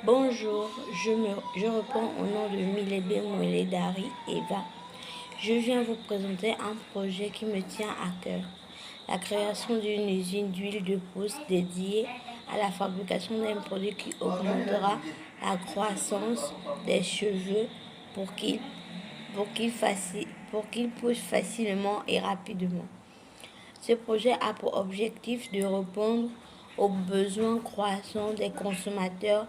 Bonjour, je réponds au nom de Milebe Moueledari Eva. Je viens vous présenter un projet qui me tient à cœur. La création d'une usine d'huile de pousse dédiée à la fabrication d'un produit qui augmentera la croissance des cheveux pour qu'ils poussent facilement et rapidement. Ce projet a pour objectif de répondre aux besoins croissants des consommateurs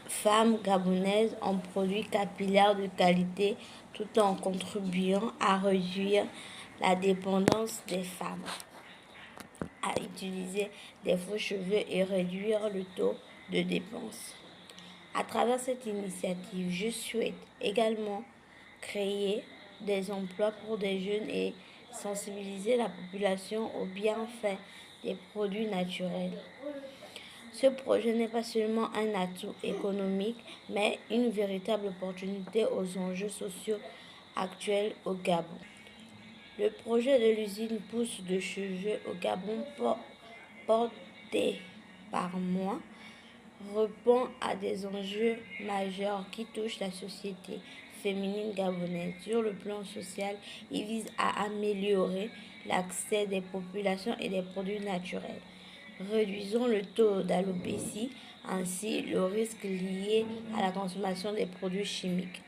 femmes gabonaises en produits capillaires de qualité tout en contribuant à réduire la dépendance des femmes à utiliser des faux cheveux et réduire le taux de dépenses. À travers cette initiative, je souhaite également créer des emplois pour des jeunes et sensibiliser la population aux bienfaits des produits naturels. Ce projet n'est pas seulement un atout économique, mais une véritable opportunité aux enjeux sociaux actuels au Gabon. Le projet de l'usine Pousse de cheveux au Gabon, porté par moi, répond à des enjeux majeurs qui touchent la société féminine gabonaise. Sur le plan social, il vise à améliorer l'accès des populations et des produits naturels, réduisant le taux d'alopécie, ainsi le risque lié à la consommation des produits chimiques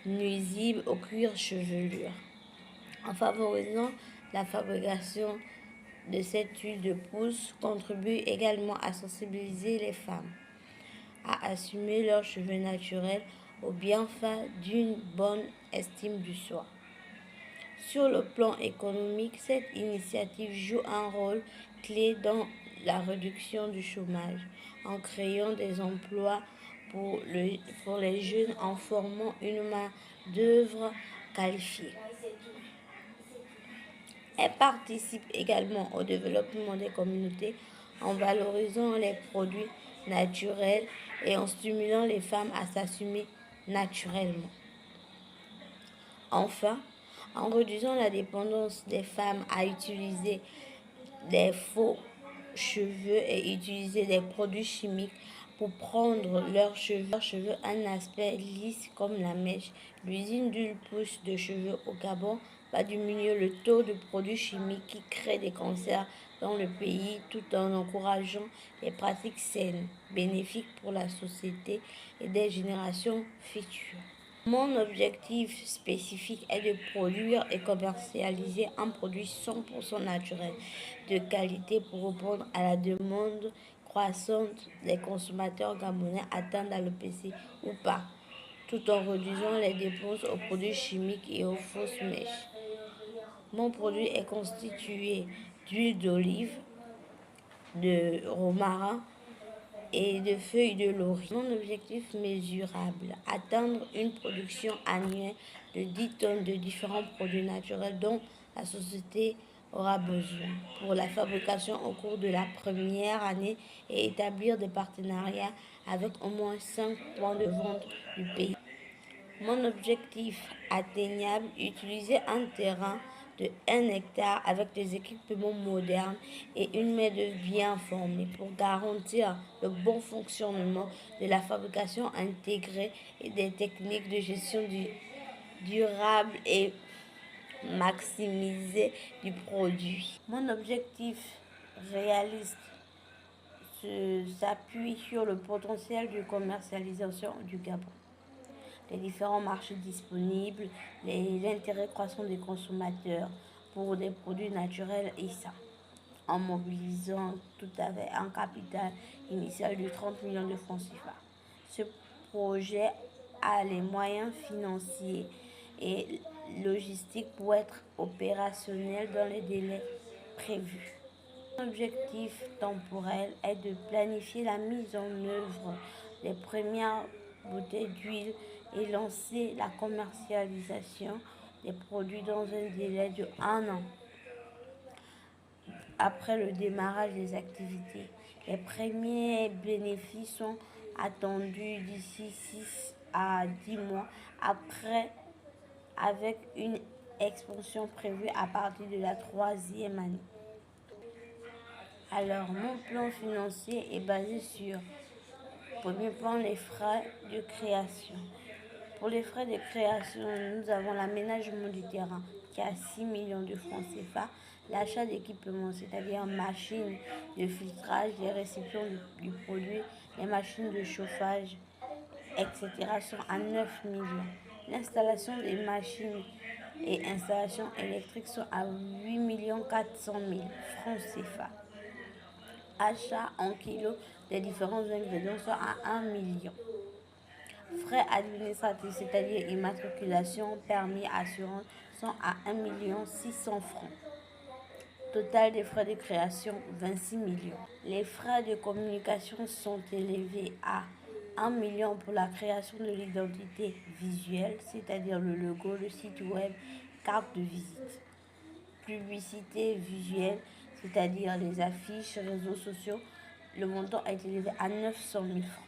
nuisibles au cuir chevelu, en favorisant la fabrication de cette huile de pousse contribue également à sensibiliser les femmes à assumer leurs cheveux naturels au bienfait d'une bonne estime du soi. Sur le plan économique, cette initiative joue un rôle clé dans la réduction du chômage en créant des emplois pour les jeunes en formant une main-d'œuvre qualifiée. Elle participe également au développement des communautés en valorisant les produits naturels et en stimulant les femmes à s'assumer naturellement. Enfin, en réduisant la dépendance des femmes à utiliser des faux cheveux et utiliser des produits chimiques pour prendre leurs cheveux un aspect lisse comme la mèche. L'usine d'huile pousse de cheveux au Gabon va diminuer le taux de produits chimiques qui créent des cancers dans le pays tout en encourageant les pratiques saines, bénéfiques pour la société et des générations futures. Mon objectif spécifique est de produire et commercialiser un produit 100% naturel de qualité pour répondre à la demande croissante des consommateurs gabonais atteints d'alopécie ou pas, tout en réduisant les dépenses aux produits chimiques et aux fausses mèches. Mon produit est constitué d'huile d'olive, de romarin et de feuilles de laurier. Mon objectif mesurable, atteindre une production annuelle de 10 tonnes de différents produits naturels dont la société aura besoin pour la fabrication au cours de la première année et établir des partenariats avec au moins 5 points de vente du pays. Mon objectif atteignable, utiliser un terrain de 1 hectare avec des équipements modernes et une main-d'œuvre bien formée pour garantir le bon fonctionnement de la fabrication intégrée et des techniques de gestion durable et maximiser du produit. Mon objectif réaliste s'appuie sur le potentiel de commercialisation du Gabon, les différents marchés disponibles, l'intérêt croissant des consommateurs pour des produits naturels et sains, en mobilisant tout à fait un capital initial de 30 millions de francs CFA. Ce projet a les moyens financiers et logistiques pour être opérationnel dans les délais prévus. L'objectif temporel est de planifier la mise en œuvre des premières bouteilles d'huile et lancer la commercialisation des produits dans un délai de 1 an après le démarrage des activités. Les premiers bénéfices sont attendus d'ici 6 à 10 mois après, avec une expansion prévue à partir de la 3e année. Alors, mon plan financier est basé sur Premier point, les frais de création. Pour les frais de création, nous avons l'aménagement du terrain qui est à 6 millions de francs CFA, l'achat d'équipements, c'est-à-dire machines de filtrage, les récipients du produit, les machines de chauffage, etc. sont à 9 millions. L'installation des machines et installations électriques sont à 8 400 000 francs CFA. Achat en kilos des différents ingrédients sont à 1 million. Frais administratifs, c'est-à-dire immatriculation, permis, assurance, sont à 1 600 000 francs. Total des frais de création, 26 millions. Les frais de communication sont élevés à 1 million pour la création de l'identité visuelle, c'est-à-dire le logo, le site web, carte de visite. Publicité visuelle, c'est-à-dire les affiches, réseaux sociaux, le montant est élevé à 900 000 francs.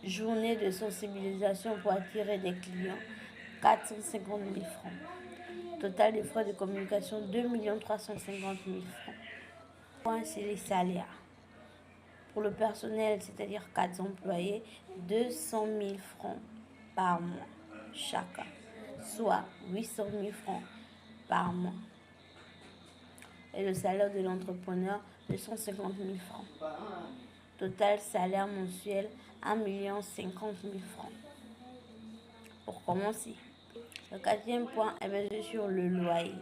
Journée de sensibilisation pour attirer des clients, 450 000 francs. Total des frais de communication, 2 350 000 francs. Point, c'est les salaires. Pour le personnel, c'est-à-dire 4 employés, 200 000 francs par mois chacun, soit 800 000 francs par mois. Et le salaire de l'entrepreneur, 250 000 francs. Total salaire mensuel, 1 50 000 francs. Pour commencer, le quatrième point est basé sur le loyer.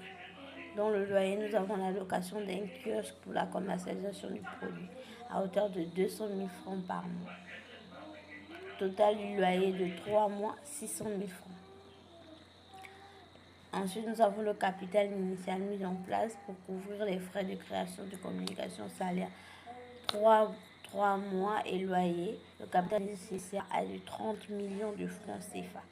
Dans le loyer, nous avons la location d'un kiosque pour la commercialisation du produit à hauteur de 200 000 francs par mois. Total du loyer de 3 mois, 600 000 francs. Ensuite, nous avons le capital initial mis en place pour couvrir les frais de création, de communication, salaire, 3 mois et loyer. Le capital nécessaire est de 30 millions de francs CFA.